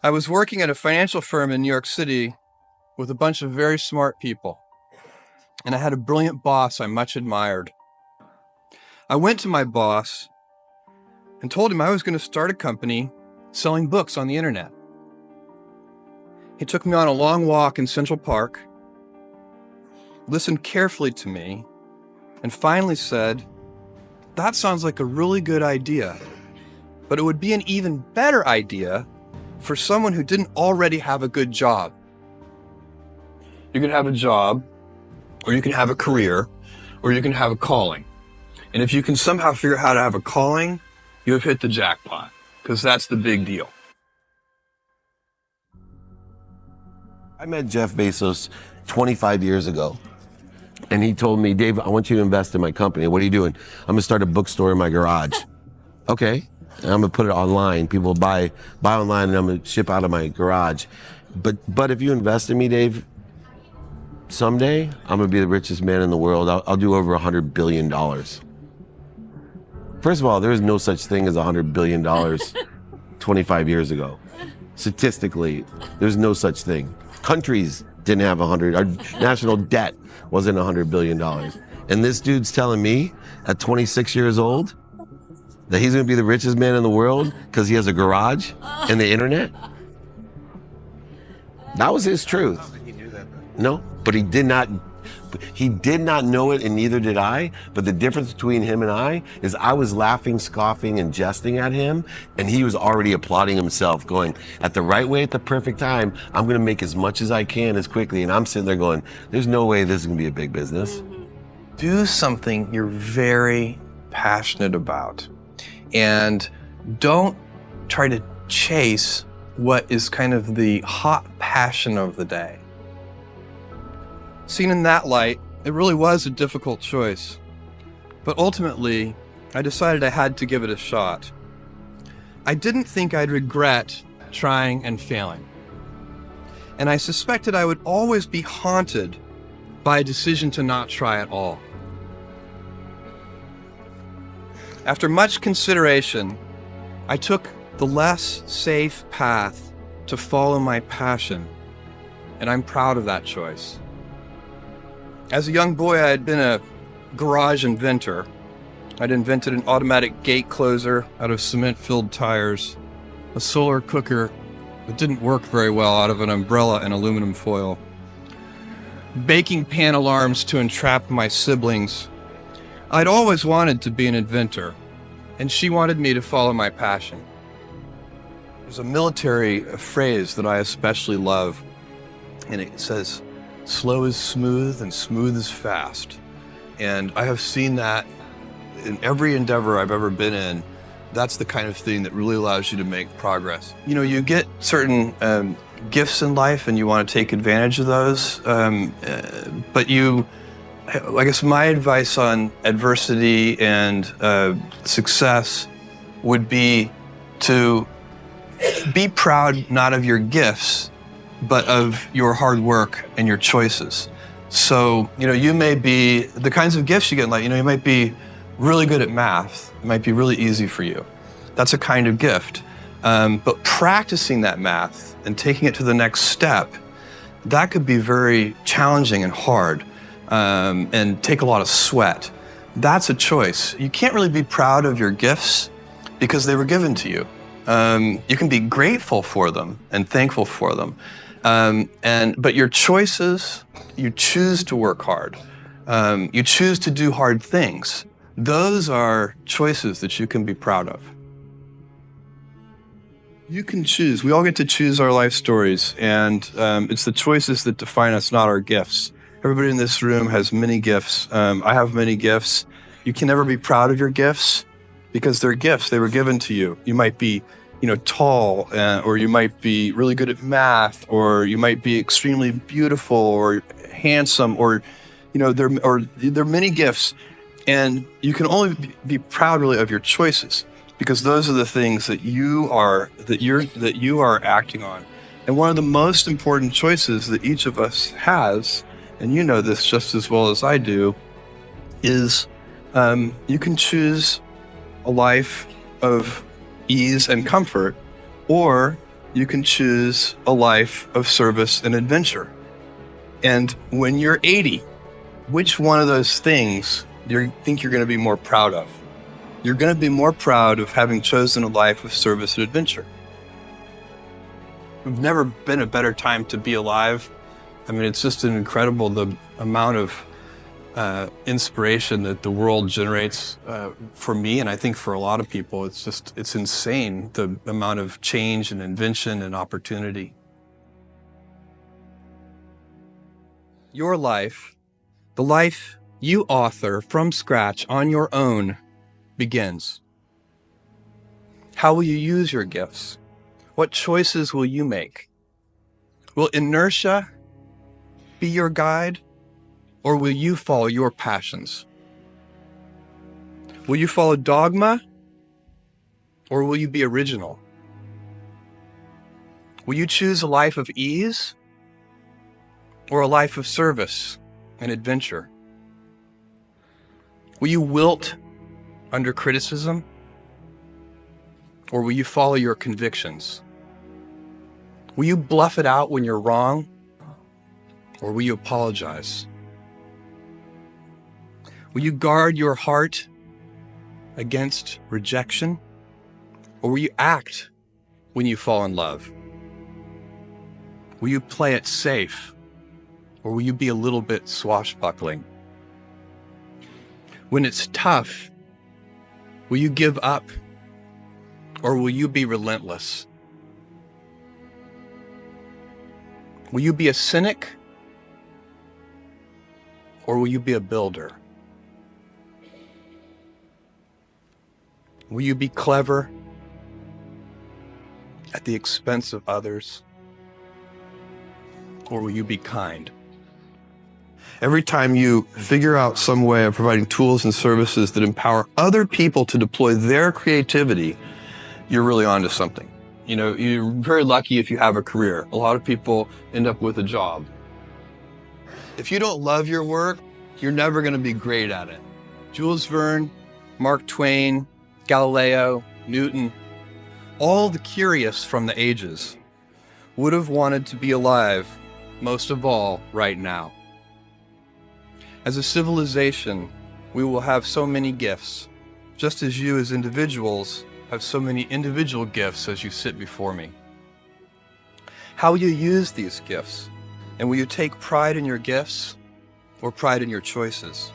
I was working at a financial firm in New York City with a bunch of very smart people, and I had a brilliant boss I much admired. I went to my boss and told him I was going to start a company selling books on the internet. He took me on a long walk in Central Park, listened carefully to me, and finally said, "That sounds like a really good idea, but it would be an even better idea for someone who didn't already have a good job. You can have a job, or you can have a career, or you can have a calling. And if you can somehow figure out how to have a calling, you have hit the jackpot, because that's the big deal." I met Jeff Bezos 25 years ago, and he told me, "Dave, I want you to invest in my company." "What are you doing?" "I'm gonna start a bookstore in my garage." "Okay, and I'm gonna put it online. People buy online, and I'm gonna ship out of my garage. But if you invest in me, Dave, someday I'm gonna be the richest man in the world. I'll do over $100 billion. First of all, there is no such thing as $100 billion 25 years ago. Statistically, there's no such thing. Countries didn't have 100. Our national debt wasn't $100 billion. And this dude's telling me at 26 years old that he's gonna be the richest man in the world because he has a garage and the internet? That was his truth. He knew that, No, but he did not know it, and neither did I. But the difference between him and I is I was laughing, scoffing, and jesting at him, and he was already applauding himself, going, at the right way, at the perfect time, I'm gonna make as much as I can as quickly. And I'm sitting there going, there's no way this is gonna be a big business. Do something you're very passionate about, and don't try to chase what is kind of the hot passion of the day. Seen in that light, it really was a difficult choice. But ultimately, I decided I had to give it a shot. I didn't think I'd regret trying and failing. And I suspected I would always be haunted by a decision to not try at all. After much consideration, I took the less safe path to follow my passion, and I'm proud of that choice. As a young boy, I had been a garage inventor. I'd invented an automatic gate closer out of cement-filled tires, a solar cooker that didn't work very well out of an umbrella and aluminum foil, baking pan alarms to entrap my siblings. I'd always wanted to be an inventor, and she wanted me to follow my passion. There's a military phrase that I especially love, and it says, "Slow is smooth and smooth is fast." And I have seen that in every endeavor I've ever been in. That's the kind of thing that really allows you to make progress. You know, you get certain gifts in life and you want to take advantage of those. But I guess my advice on adversity and success would be to be proud not of your gifts, but of your hard work and your choices. So, you may be, the kinds of gifts you get in life, you might be really good at math. It might be really easy for you. That's a kind of gift. But practicing that math and taking it to the next step, that could be very challenging and hard, and take a lot of sweat. That's a choice. You can't really be proud of your gifts because they were given to you. You can be grateful for them and thankful for them. But your choices, you choose to work hard. You choose to do hard things. Those are choices that you can be proud of. You can choose. We all get to choose our life stories, and it's the choices that define us, not our gifts. Everybody in this room has many gifts. I have many gifts. You can never be proud of your gifts because they're gifts. They were given to you. You might be tall, or you might be really good at math, or you might be extremely beautiful or handsome, or there are many gifts, and you can only be proud really of your choices because those are the things that you are acting on. And one of the most important choices that each of us has, and you know this just as well as I do, is you can choose a life of ease and comfort, or you can choose a life of service and adventure. And when you're 80, which one of those things do you think you're going to be more proud of? You're going to be more proud of having chosen a life of service and adventure. We've never been a better time to be alive. I mean, it's just incredible the amount of inspiration that the world generates for me, and I think for a lot of people. It's insane, the amount of change and invention and opportunity. Your life, the life you author from scratch on your own, begins. How will you use your gifts? What choices will you make? Will inertia be your guide, or will you follow your passions? Will you follow dogma, or will you be original? Will you choose a life of ease, or a life of service and adventure? Will you wilt under criticism, or will you follow your convictions? Will you bluff it out when you're wrong, or will you apologize? Will you guard your heart against rejection, or will you act when you fall in love? Will you play it safe, or will you be a little bit swashbuckling? When it's tough, will you give up, or will you be relentless? Will you be a cynic, or will you be a builder? Will you be clever at the expense of others, or will you be kind? Every time you figure out some way of providing tools and services that empower other people to deploy their creativity, you're really onto something. You know, you're very lucky if you have a career. A lot of people end up with a job. If you don't love your work, you're never going to be great at it. Jules Verne, Mark Twain, Galileo, Newton, all the curious from the ages would have wanted to be alive, most of all, right now. As a civilization, we will have so many gifts, just as you as individuals have so many individual gifts as you sit before me. How will you use these gifts? And will you take pride in your gifts or pride in your choices?